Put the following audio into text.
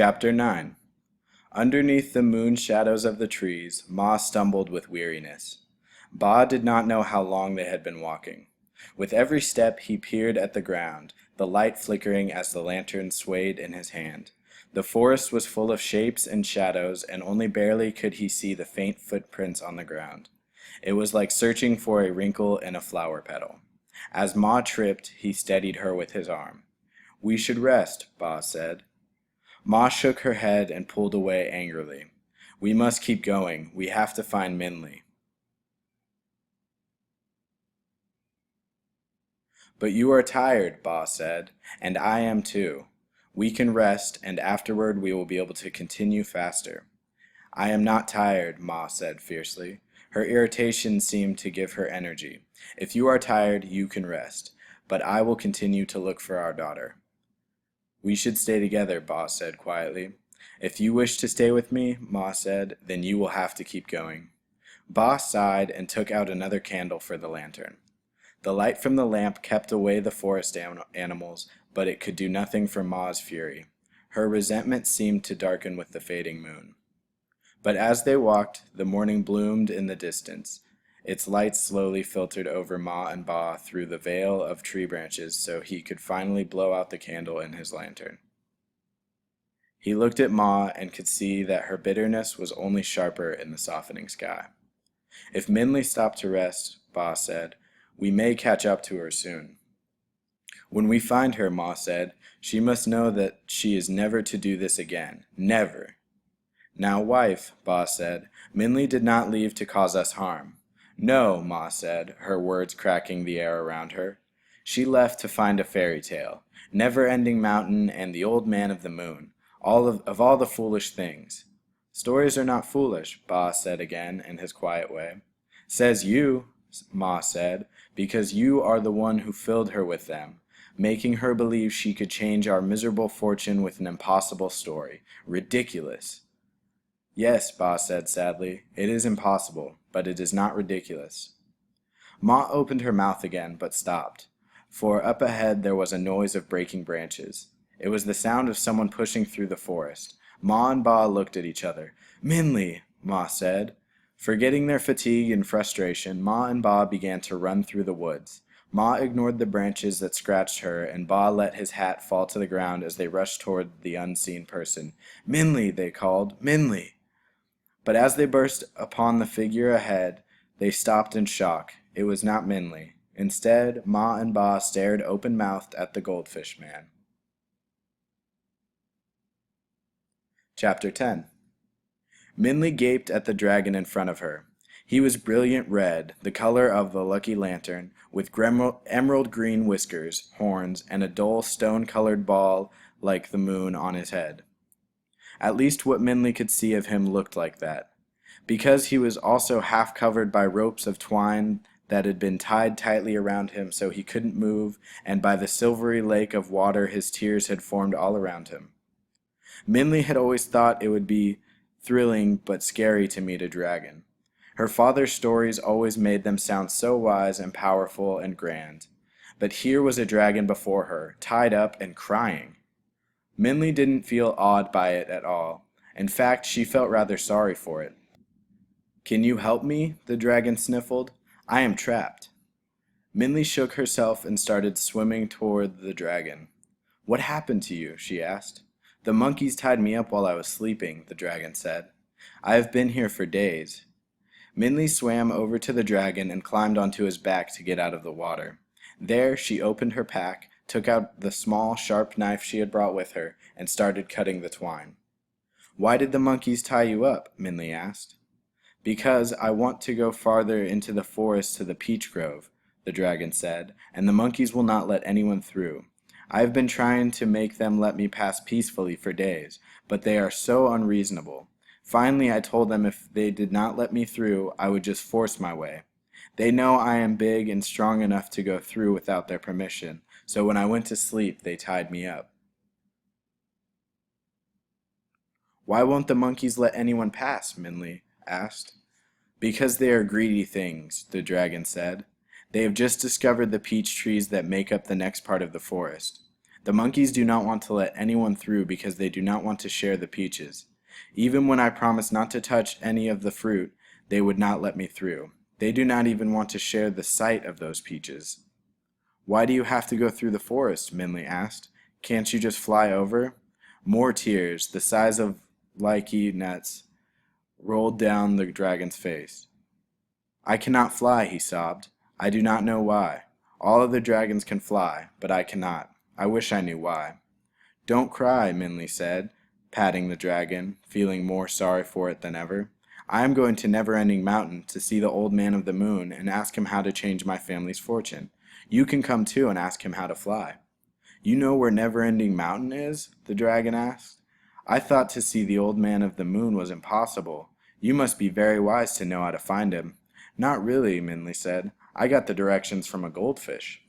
Chapter 9. Underneath the moon shadows of the trees, Ma stumbled with weariness. Ba did not know how long they had been walking. With every step he peered at the ground, the light flickering as the lantern swayed in his hand. The forest was full of shapes and shadows, and only barely could he see the faint footprints on the ground. It was like searching for a wrinkle in a flower petal. As Ma tripped, he steadied her with his arm. "We should rest," Ba said. Ma shook her head and pulled away angrily. "We must keep going. We have to find Minli." "But you are tired," Ba said, "and I am too. We can rest, and afterward we will be able to continue faster." "I am not tired," Ma said fiercely. Her irritation seemed to give her energy. "If you are tired, you can rest, but I will continue to look for our daughter." "We should stay together," Ba said quietly. "If you wish to stay with me," Ma said, "then you will have to keep going." Ba sighed and took out another candle for the lantern. The light from the lamp kept away the forest animals, but it could do nothing for Ma's fury. Her resentment seemed to darken with the fading moon. But as they walked, the morning bloomed in the distance. Its light slowly filtered over Ma and Ba through the veil of tree branches so he could finally blow out the candle in his lantern. He looked at Ma and could see that her bitterness was only sharper in the softening sky. "If Minli stopped to rest," Ba said, "we may catch up to her soon." "When we find her," Ma said, "she must know that she is never to do this again. Never." "Now, wife," Ba said, "Minli did not leave to cause us harm." "No," Ma said, her words cracking the air around her. "She left to find a fairy tale. Never-ending Mountain and the Old Man of the Moon. Of all the foolish things." "Stories are not foolish," Ba said again in his quiet way. "Says you," Ma said, "because you are the one who filled her with them, making her believe she could change our miserable fortune with an impossible story. Ridiculous." "Yes," Ba said sadly, "it is impossible, but it is not ridiculous." Ma opened her mouth again, but stopped, for up ahead there was a noise of breaking branches. It was the sound of someone pushing through the forest. Ma and Ba looked at each other. "Minli," Ma said. Forgetting their fatigue and frustration, Ma and Ba began to run through the woods. Ma ignored the branches that scratched her, and Ba let his hat fall to the ground as they rushed toward the unseen person. "Minli," they called, "Minli." But as they burst upon the figure ahead, they stopped in shock. It was not Minli. Instead, Ma and Ba stared open-mouthed at the goldfish man. Chapter 10. Minli gaped at the dragon in front of her. He was brilliant red, the color of the lucky lantern, with emerald green whiskers, horns, and a dull stone-colored ball like the moon on his head. At least what Minli could see of him looked like that. Because he was also half covered by ropes of twine that had been tied tightly around him so he couldn't move, and by the silvery lake of water his tears had formed all around him. Minli had always thought it would be thrilling but scary to meet a dragon. Her father's stories always made them sound so wise and powerful and grand. But here was a dragon before her, tied up and crying. Minli didn't feel awed by it at all. In fact, she felt rather sorry for it. "Can you help me?" the dragon sniffled. "I am trapped." Minli shook herself and started swimming toward the dragon. "What happened to you?" she asked. "The monkeys tied me up while I was sleeping," the dragon said. "I have been here for days." Minli swam over to the dragon and climbed onto his back to get out of the water. There she opened her pack, took out the small, sharp knife she had brought with her, and started cutting the twine. "Why did the monkeys tie you up?" Minli asked. "Because I want to go farther into the forest to the peach grove," the dragon said, "and the monkeys will not let anyone through. I have been trying to make them let me pass peacefully for days, but they are so unreasonable. Finally, I told them if they did not let me through, I would just force my way. They know I am big and strong enough to go through without their permission, so when I went to sleep, they tied me up." "Why won't the monkeys let anyone pass?" Minli asked. "Because they are greedy things," the dragon said. "They have just discovered the peach trees that make up the next part of the forest. The monkeys do not want to let anyone through because they do not want to share the peaches. Even when I promised not to touch any of the fruit, they would not let me through. They do not even want to share the sight of those peaches. Why do you have to go through the forest? Minley asked. Can't you just fly over? More tears, the size of likey nets, rolled down the dragon's face. I cannot fly, he sobbed. I do not know why. All other dragons can fly, but I cannot. I wish I knew why. Don't cry, Minley said, patting the dragon, feeling more sorry for it than ever. I am going to Never-Ending Mountain to see the Old Man of the Moon and ask him how to change my family's fortune. You can come too and ask him how to fly. You know where Never-Ending Mountain is? The dragon asked. I thought to see the Old Man of the Moon was impossible. You must be very wise to know how to find him. Not really, Minley said. I got the directions from a goldfish.